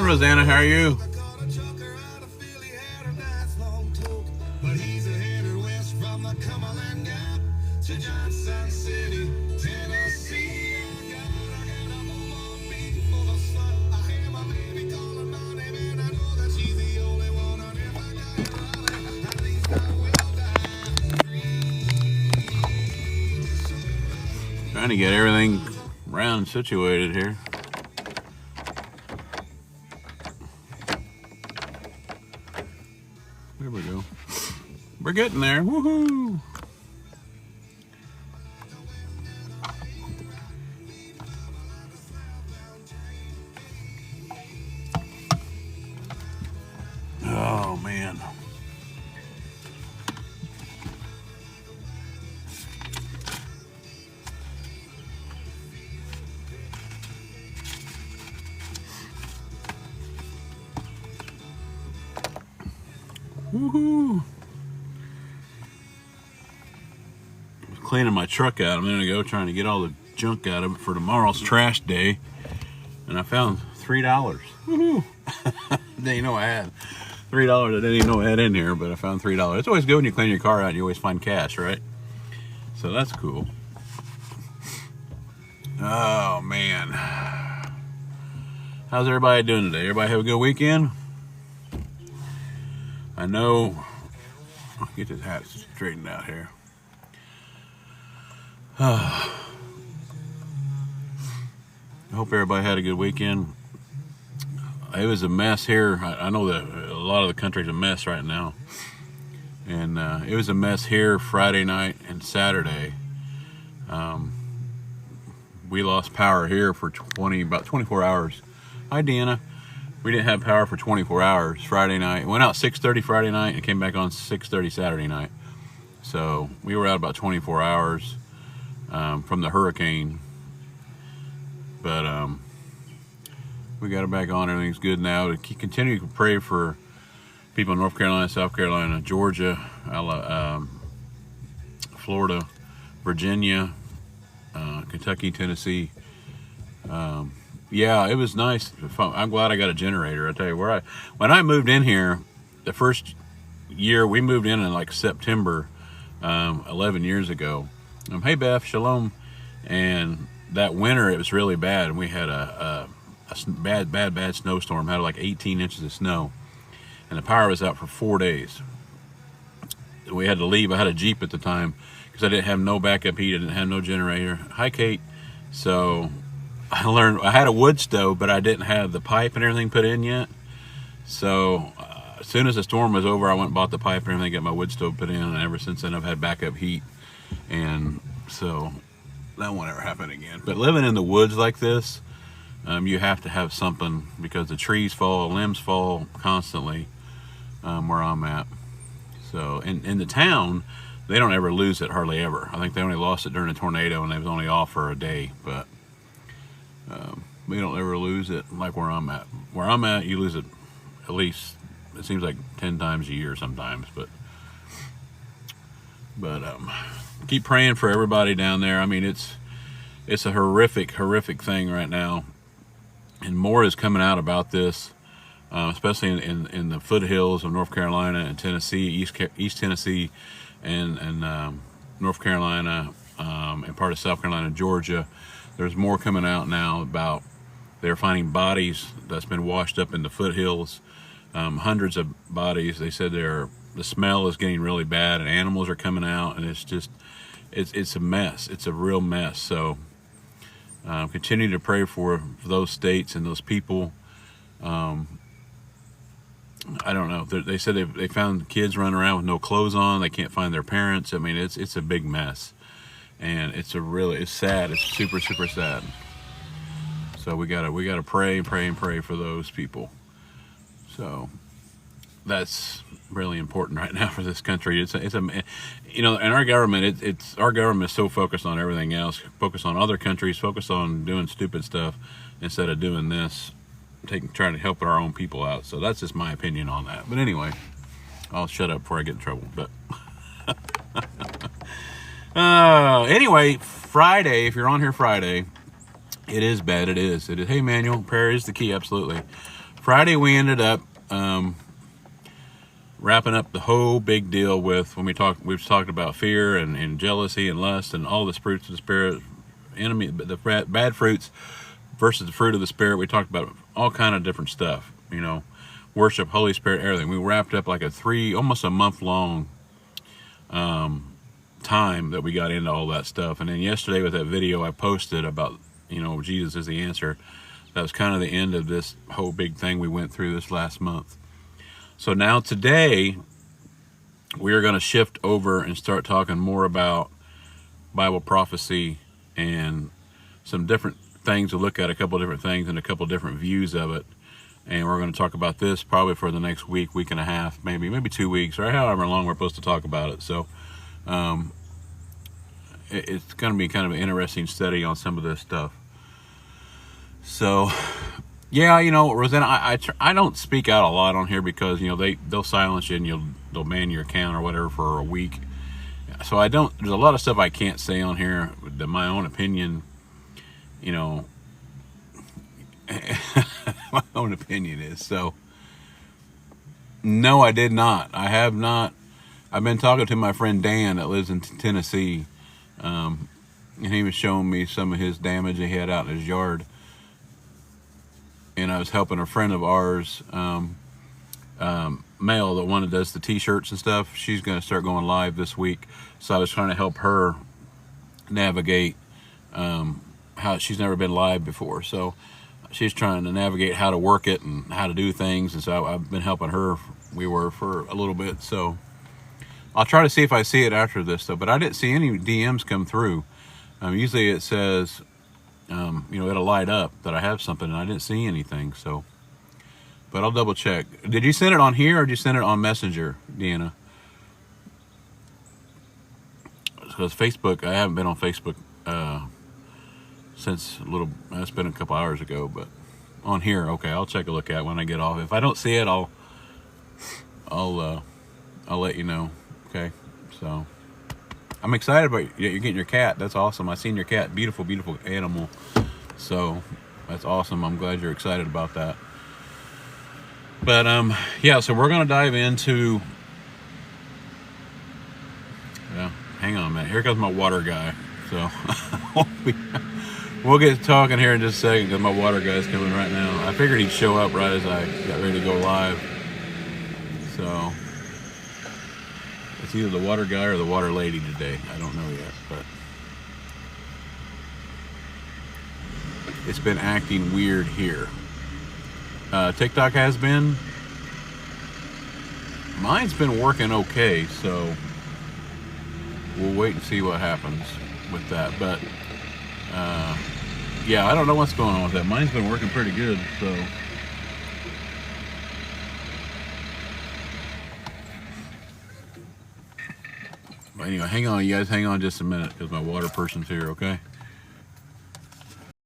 Rosanna. How are you? Trying to get everything round situated here. There we go. We're getting there. Woohoo! Oh man. Woohoo! Cleaning my truck out a minute ago, trying to get all the junk out of it for tomorrow's trash day, and I found $3. Woohoo! Didn't even know I had $3. I didn't even know I had in here, but I found $3. It's always good when you clean your car out; you always find cash, right? So that's cool. Oh man, how's everybody doing today? Everybody have a good weekend? I know. I'll get this hat straightened out here. I hope everybody had a good weekend. It was a mess here. I know that a lot of the country's a mess right now. And it was a mess here Friday night and Saturday. We lost power here for about 24 hours. Hi, Deanna. We didn't have power for 24 hours Friday night. It went out 6:30 Friday night and came back on 6:30 Saturday night. So we were out about 24 hours from the hurricane. But we got it back on. Everything's good now. To continue to pray for people in North Carolina, South Carolina, Georgia, Florida, Virginia, Kentucky, Tennessee. Yeah, it was nice. I'm glad I got a generator. I tell you, when I moved in here, the first year we moved in like September, 11 years ago. Hey Beth, shalom. And that winter it was really bad. We had a bad snowstorm. Had like 18 inches of snow, and the power was out for 4 days. We had to leave. I had a Jeep at the time because I didn't have no backup heat. I didn't have no generator. Hi Kate. So I had a wood stove, but I didn't have the pipe and everything put in yet. So as soon as the storm was over, I went and bought the pipe and everything, got my wood stove put in, and ever since then I've had backup heat. And so that won't ever happen again. But living in the woods like this, you have to have something because the trees fall, limbs fall constantly where I'm at. So in the town, they don't ever lose it, hardly ever. I think they only lost it during a tornado and they was only off for a day, but we don't ever lose it like where I'm at. Where I'm at, you lose it at least, it seems like 10 times a year sometimes, but keep praying for everybody down there. I mean, it's a horrific thing right now, and more is coming out about this, especially in the foothills of North Carolina and Tennessee, East Tennessee, and North Carolina, and part of South Carolina, Georgia. There's more coming out now about they're finding bodies that's been washed up in the foothills, hundreds of bodies. They said the smell is getting really bad, and animals are coming out, and it's a mess. It's a real mess. So continue to pray for those states and those people. I don't know. They said they found kids running around with no clothes on. They can't find their parents. I mean, it's a big mess, and it's sad. It's super sad. So we gotta pray for those people. So that's really important right now for this country. It's a you know, and our government, our government is so focused on everything else, focused on other countries, focused on doing stupid stuff instead of doing this, trying to help our own people out. So that's just my opinion on that. But anyway, I'll shut up before I get in trouble. But anyway, Friday, if you're on here Friday, it is bad. It is. Hey, Manuel, prayer is the key. Absolutely. Friday we ended up wrapping up the whole big deal with when we've talked about fear and jealousy and lust and all the fruits of the spirit, the bad fruits versus the fruit of the spirit. We talked about all kind of different stuff, worship, Holy Spirit, everything. We wrapped up like almost a month long time that we got into all that stuff. And then yesterday with that video I posted about, Jesus is the answer, that was kind of the end of this whole big thing we went through this last month. So now today we're going to shift over and start talking more about Bible prophecy and some different things to look at, a couple different things and a couple different views of it. And we're going to talk about this probably for the next week and a half, maybe 2 weeks, or however long we're supposed to talk about it. So it's going to be kind of an interesting study on some of this stuff. So yeah, Rosanna, I don't speak out a lot on here because they'll silence you and they'll ban your account or whatever for a week. So I don't. There's a lot of stuff I can't say on here. My own opinion, my own opinion is. So no, I did not. I have not. I've been talking to my friend Dan that lives in Tennessee, and he was showing me some of his damage he had out in his yard. And I was helping a friend of ours, Mel, the one that does the t-shirts and stuff. She's going to start going live this week. So I was trying to help her navigate how she's never been live before. So she's trying to navigate how to work it and how to do things. And so I've been helping her. We were for a little bit. So I'll try to see if I see it after this, though. But I didn't see any DMs come through. Usually it says... it'll light up that I have something, and I didn't see anything. So, but I'll double check. Did you send it on here or did you send it on Messenger, Deanna? Because Facebook, I haven't been on Facebook since it's been a couple hours ago. But on here, okay, I'll check a look at it when I get off. If I don't see it, I'll let you know. Okay, so. I'm excited about you're getting your cat. That's awesome. I seen your cat. Beautiful, beautiful animal. So that's awesome. I'm glad you're excited about that. But yeah. So we're gonna dive into. Yeah. Hang on a minute. Here comes my water guy. So we'll get talking here in just a second because my water guy's coming right now. I figured he'd show up right as I got ready to go live. So. It's either the water guy or the water lady today. I don't know yet, but it's been acting weird here. TikTok has been. Mine's been working okay, so we'll wait and see what happens with that. But yeah, I don't know what's going on with that. Mine's been working pretty good, so. Anyway, hang on, you guys. Hang on just a minute because my water person's here, okay?